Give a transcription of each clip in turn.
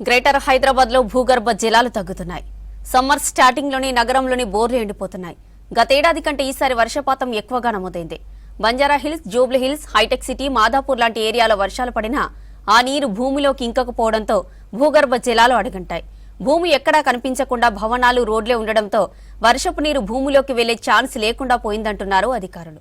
Greater Hyderabad లో భూగర్భ జలాలు తగ్గుతున్నాయి. సమ్మర్ స్టార్టింగ్ లోని నగరంలోని బోర్లు ఎండిపోతున్నాయి. గతేడాది కంటే ఈసారి వర్షపాతం ఎక్కువగా నమోదైంది. బంజారా హిల్స్, జూబ్లీ హిల్స్, హైటెక్ సిటీ, మాదాపూర్ లాంటి ఏరియాలో వర్షాలు పడినా ఆ నీరు భూమిలోకి ఇంకకపోవడంతో భూగర్భ జలాలు అడుగంటాయి. భూమి ఎక్కడా కనిపించకుండా భవనాలు, రోడ్లే ఉండడంతో వర్షపు నీరు భూమిలోకి వెళ్లే ఛాన్స్ లేకుండా పోయిందంటున్నారు అధికారులు.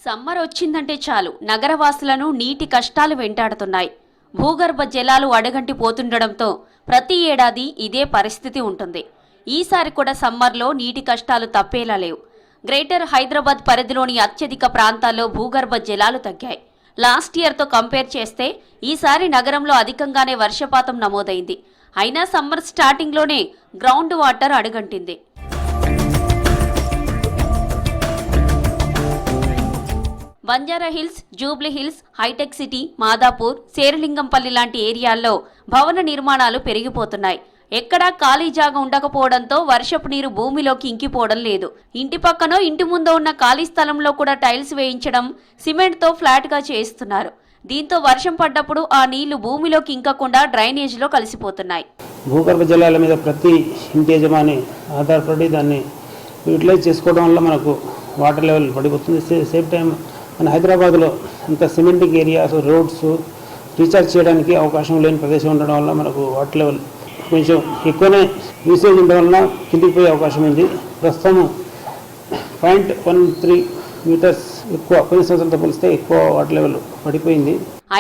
సమ్మర్ వచ్చిందంటే చాలు నగరవాసులను నీటి కష్టాలు వెంటాడుతున్నాయి. భూగర్భ జలాలు అడగంటి పోతుండడంతో ప్రతి ఏడాది ఇదే పరిస్థితి ఉంటుంది. ఈసారి కూడా సమ్మర్లో నీటి కష్టాలు తప్పేలా లేవు. గ్రేటర్ హైదరాబాద్ పరిధిలోని అత్యధిక ప్రాంతాల్లో భూగర్భ జలాలు తగ్గాయి. లాస్ట్ ఇయర్తో కంపేర్ చేస్తే ఈసారి నగరంలో అధికంగానే వర్షపాతం నమోదైంది. అయినా సమ్మర్ స్టార్టింగ్లోనే గ్రౌండ్ వాటర్ అడుగంటింది. బంజారా హిల్స్, జూబ్లీ హిల్స్, హైటెక్ సిటీ, మాదాపూర్, శేరిలింగంపల్లి లాంటి ఏరియాల్లో భవన నిర్మాణాలు పెరిగిపోతున్నాయి. ఎక్కడా ఖాళీ జాగా ఉండకపోవడంతో వర్షపు నీరు భూమిలోకి ఇంకిపోవడం లేదు. ఇంటి పక్కనో ఇంటి ముందో ఉన్న ఖాళీ స్థలంలో కూడా టైల్స్ వేయించడం, సిమెంట్తో ఫ్లాట్గా చేయిస్తున్నారు. దీంతో వర్షం పడ్డప్పుడు ఆ నీళ్లు భూమిలోకి ఇంకకుండా డ్రైనేజీలో కలిసిపోతున్నాయి. భూగర్భ జలాల మీద ప్రతి ఇంటి యజమాని ఆధారపడి దాన్ని యూటిలైజ్ చేసుకోవడం వల్ల మనకు వాటర్ లెవెల్ పడిపోతుంది. సేమ్ టైం మన హైదరాబాద్లో అంత సిమెంటింగ్ ఏరియాస్, రోడ్స్ రీఛార్జ్ చేయడానికి అవకాశం లేని ప్రదేశం ఉండడం వల్ల మనకు వాటర్ లెవెల్ కొంచెం ఎక్కువనే యూసేజ్ ఉండడం వల్ల కిందికి పోయే అవకాశం ఉంది. ప్రస్తుతం 0.13 మీటర్స్ ఎక్కువ, కొన్ని సంవత్సరాలతో పోలిస్తే ఎక్కువ వాటర్ లెవెల్ పడిపోయింది.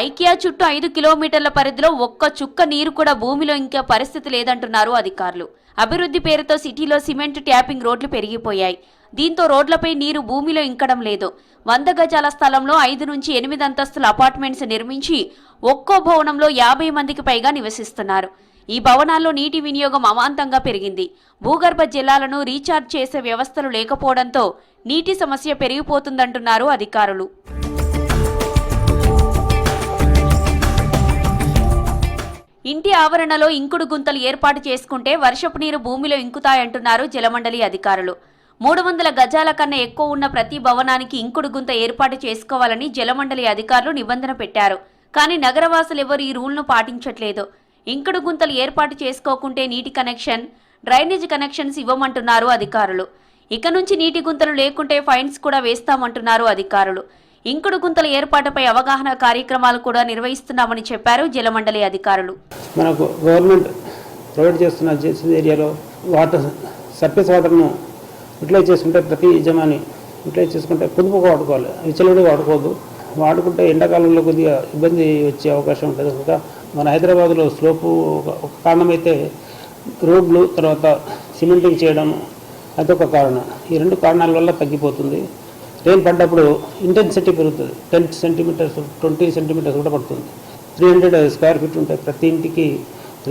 ఐకియా చుట్టూ 5 కిలోమీటర్ల పరిధిలో ఒక్క చుక్క నీరు కూడా భూమిలో ఇంకా పరిస్థితి లేదంటున్నారు అధికారులు. అభివృద్ధి పేరుతో సిటీలో సిమెంట్ ట్యాపింగ్ రోడ్లు పెరిగిపోయాయి. దీంతో రోడ్లపై నీరు భూమిలో ఇంకడం లేదు. 100 గజాల స్థలంలో 5 నుంచి 8 అంతస్తుల అపార్ట్మెంట్స్ నిర్మించి ఒక్కో భవనంలో 50 మందికి పైగా నివసిస్తున్నారు. ఈ భవనాల్లో నీటి వినియోగం అమాంతంగా పెరిగింది. భూగర్భ జలాలను రీఛార్జ్ చేసే వ్యవస్థలు లేకపోవడంతో నీటి సమస్య పెరిగిపోతుందంటున్నారు అధికారులు. ఇంటి ఆవరణలో ఇంకుడు గుంతలు ఏర్పాటు చేసుకుంటే వర్షపు నీరు భూమిలో ఇంకుతాయంటున్నారు జలమండలి అధికారులు. 300 గజాల కన్నా ఎక్కువ ఉన్న ప్రతి భవనానికి ఇంకుడు గుంత ఏర్పాటు చేసుకోవాలని జలమండలి అధికారులు నిబంధన పెట్టారు. కానీ నగరవాసులు ఎవరు ఈ రూల్ను పాటించట్లేదు. ఇంకుడు గుంతలు ఏర్పాటు చేసుకోకుంటే నీటి కనెక్షన్, డ్రైనేజ్ కనెక్షన్స్ ఇవ్వమంటున్నారు అధికారులు. ఇక నుంచి నీటి గుంతలు లేకుంటే ఫైన్స్ కూడా వేస్తామంటున్నారు అధికారులు. ఇంకుడు గుంతల ఏర్పాటుపై అవగాహన కార్యక్రమాలు కూడా నిర్వహిస్తున్నామని చెప్పారు జలమండలి అధికారులు. మనకు గవర్నమెంట్ ప్రొవైడ్ చేస్తున్న ఏరియాలో వాటర్, సర్ఫేస్ వాటర్ను యూటిలైజ్ చేసుకుంటే ప్రతి యజమాని యూటిలైజ్ చేసుకుంటే పొదుపుగా వాడుకోవాలి, విచ్చలవిడిగా వాడుకోవద్దు. వాడుకుంటే ఎండాకాలంలో కొద్దిగా ఇబ్బంది వచ్చే అవకాశం ఉంటుంది. కనుక మన హైదరాబాద్లో స్లోపు ఒక కారణమైతే రోడ్లు, తర్వాత సిమెంటింగ్ చేయడం అదొక కారణం. ఈ 2 కారణాల వల్ల తగ్గిపోతుంది. రెయిన్ పడ్డప్పుడు ఇంటెన్సిటీ పెరుగుతుంది. 10 సెంటీమీటర్స్, 20 సెంటీమీటర్స్ కూడా పడుతుంది. 300 స్క్వేర్ ఫీట్ ఉంటాయి. ప్రతి ఇంటికి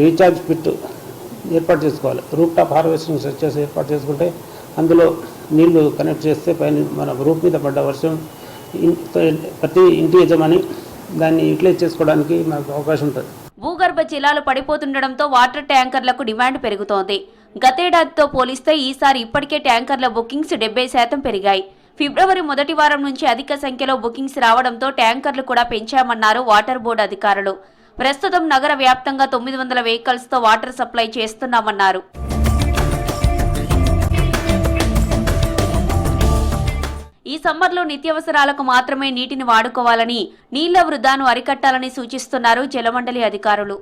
రీఛార్జ్ పిట్ ఏర్పాటు చేసుకోవాలి. రూఫ్ టాప్ హార్వెస్టింగ్ స్ట్రక్చర్స్ ఏర్పాటు చేసుకుంటే అందులో నీళ్లు కనెక్ట్ చేస్తే పైన మన రూఫ్ మీద పడ్డ వర్షం ప్రతి ఇంటి యజమాని దాన్ని యూటిలైజ్ చేసుకోవడానికి మనకు అవకాశం ఉంటుంది. భూగర్భ జలాలు పడిపోతుండడంతో వాటర్ ట్యాంకర్లకు డిమాండ్ పెరుగుతోంది. గతేడాదితో పోలిస్తే ఈసారి ఇప్పటికే ట్యాంకర్ల బుకింగ్స్ 70% పెరిగాయి. ఫిబ్రవరి మొదటి వారం నుంచి అధిక సంఖ్యలో బుకింగ్స్ రావడంతో ట్యాంకర్లు కూడా పెంచామన్నారు వాటర్ బోర్డు అధికారులు. ప్రస్తుతం నగర వ్యాప్తంగా 900 వెహికల్స్తో వాటర్ సప్లై చేస్తున్నామన్నారు. ఈ సమ్మర్లో నిత్యావసరాలకు మాత్రమే నీటిని వాడుకోవాలని, నీళ్ల వృధాను అరికట్టాలని సూచిస్తున్నారు జలమండలి అధికారులు.